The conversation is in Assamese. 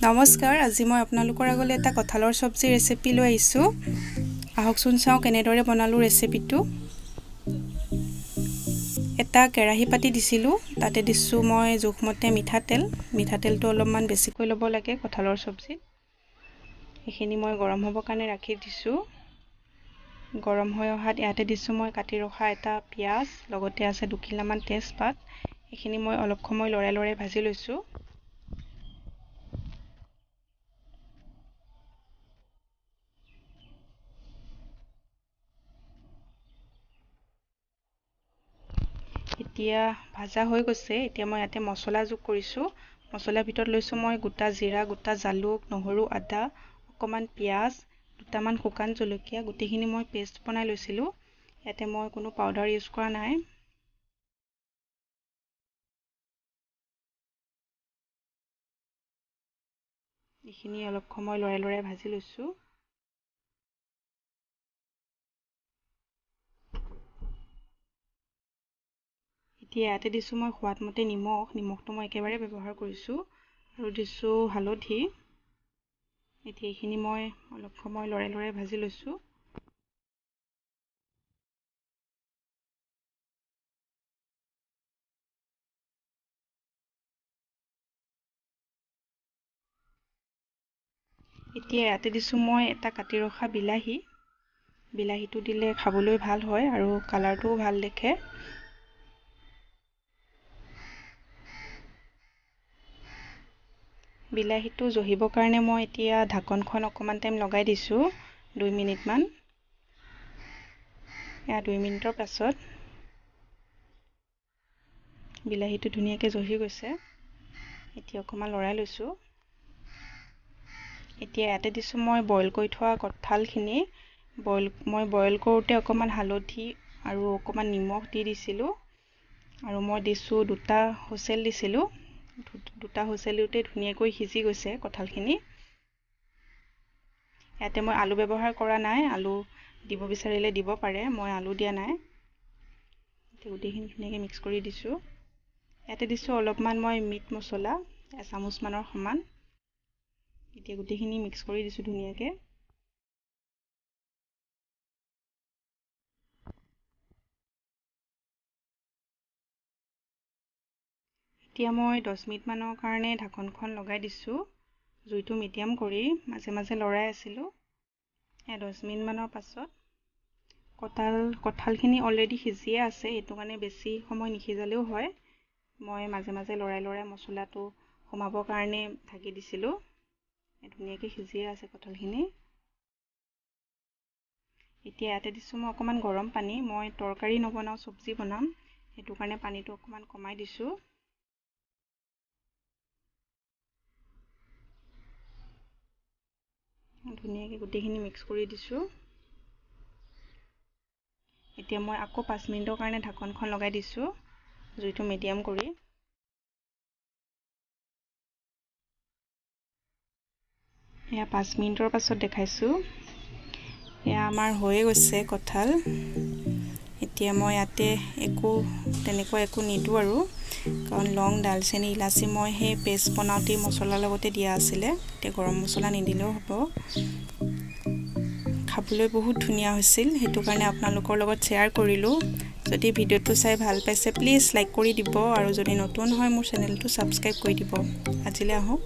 নমস্কাৰ, আজি মই আপোনালোকৰ আগলৈ এটা কঁঠালৰ চব্জি ৰেচিপি লৈ আহিছোঁ। আহকচোন চাওঁ কেনেদৰে বনালোঁ ৰেচিপিটো। এটা কেৰাহী পাতি দিছিলোঁ, তাতে দিছোঁ মই জোখমতে মিঠাতেলটো অলপমান বেছিকৈ ল'ব লাগে কঁঠালৰ চব্জিত। এইখিনি মই গৰম হ'বৰ কাৰণে ৰাখি দিছোঁ। গৰম হৈ অহাত ইয়াতে দিছোঁ মই কাটি ৰখা এটা পিঁয়াজ, লগতে আছে 2 কিলোমান তেজপাত। এইখিনি মই অলপ সময় লৰাই ভাজি লৈছোঁ। এতিয়া ভাজা হৈ গৈছে। এতিয়া মই ইয়াতে মছলা যোগ কৰিছোঁ। মছলাৰ ভিতৰত লৈছোঁ মই গোটা জিৰা, গোটা জালুক, নহৰু, আদা, অকণমান পিঁয়াজ, 2টামান শুকান জলকীয়া, গোটেইখিনি মই পেষ্ট বনাই লৈছিলোঁ। ইয়াতে মই কোনো পাউডাৰ ইউজ কৰা নাই। এইখিনি অলপ সময় লৰাই ভাজি লৈছোঁ। এতিয়া ইয়াতে দিছোঁ মই সোৱাদমতে নিমখটো মই একেবাৰে ব্যৱহাৰ কৰিছোঁ, আৰু দিছোঁ হালধি। এতিয়া এইখিনি মই অলপ সময় লৰাই ভাজি লৈছোঁ। এতিয়া ইয়াতে দিছোঁ মই এটা কাটি ৰখা বিলাহীটো দিলে খাবলৈ ভাল হয় আৰু কালাৰটোও ভাল দেখে। বিলাহীটো জহিবৰ কাৰণে মই এতিয়া ঢাকনখন অকণমান টাইম লগাই দিছোঁ, 2 মিনিটমান। 2 মিনিটৰ পাছত বিলাহীটো ধুনীয়াকৈ জহি গৈছে। এতিয়া অকণমান লৰাই লৈছোঁ। এতিয়া ইয়াতে দিছোঁ মই বইল কৰি থোৱা কঁঠালখিনি। মই বইল কৰোঁতে অকণমান হালধি আৰু অকণমান নিমখ দিছিলোঁ, আৰু মই দিছোঁ 2টা হুইচেল দিছিলোঁ। 2টা হুইচেল দিওঁতে ধুনীয়াকৈ সিজি গৈছে কঁঠালখিনি। ইয়াতে মই আলু ব্যৱহাৰ কৰা নাই, আলু দিব বিচাৰিলে দিব পাৰে, মই আলু দিয়া নাই। গোটেইখিনি ধুনীয়াকৈ মিক্স কৰি দিছোঁ। ইয়াতে দিছোঁ অলপমান মই মিট মছলা, 1 চামুচমানৰ সমান। এতিয়া গোটেইখিনি মিক্স কৰি দিছোঁ ধুনীয়াকৈ। এতিয়া মই 10 মিনিটমানৰ কাৰণে ঢাকনখন লগাই দিছোঁ, জুইটো মিডিয়াম কৰি মাজে লৰাই আছিলোঁ। 10 মিনিটমানৰ পাছত কঁঠালখিনি অলৰেডি সিজিয়ে আছে, এইটো কাৰণে বেছি সময় নিসিজালেও হয়। মই মাজে লৰাই মছলাটো সোমাবৰ কাৰণে ঢাকি দিছিলোঁ। ধুনীয়াকৈ সিজিয়ে আছে কঁঠালখিনি। এতিয়া ইয়াতে দিছোঁ মই অকণমান গৰম পানী। মই তৰকাৰী নবনাওঁ, চব্জি বনাম, সেইটো কাৰণে পানীটো অকণমান কমাই দিছোঁ। ধুনীয়াকৈ গোটেইখিনি মিক্স কৰি দিছোঁ। এতিয়া মই আকৌ 5 মিনিটৰ কাৰণে ঢাকনখন লগাই দিছোঁ, জুইটো মিডিয়াম কৰি। এয়া 5 মিনিটৰ পাছত দেখাইছোঁ। এয়া আমাৰ হৈয়ে গৈছে কঁঠাল। এতিয়া মই ইয়াতে তেনেকুৱা একো নিদিওঁ আৰু, কাৰণ লং, দালচেনি, ইলাচি মই সেই পেষ্ট বনাওঁতেই মছলাৰ লগতে দিয়া আছিলে। এতিয়া গৰম মছলা নিদিলেও হ'ব। খাবলৈ বহুত ধুনীয়া হৈছিল, সেইটো কাৰণে আপোনালোকৰ লগত শ্বেয়াৰ কৰিলোঁ। যদি ভিডিঅ'টো চাই ভাল পাইছে প্লিজ লাইক কৰি দিব, আৰু যদি নতুন হয় মোৰ চেনেলটো ছাবস্ক্ৰাইব কৰি দিব। আজিলৈ আহোঁ।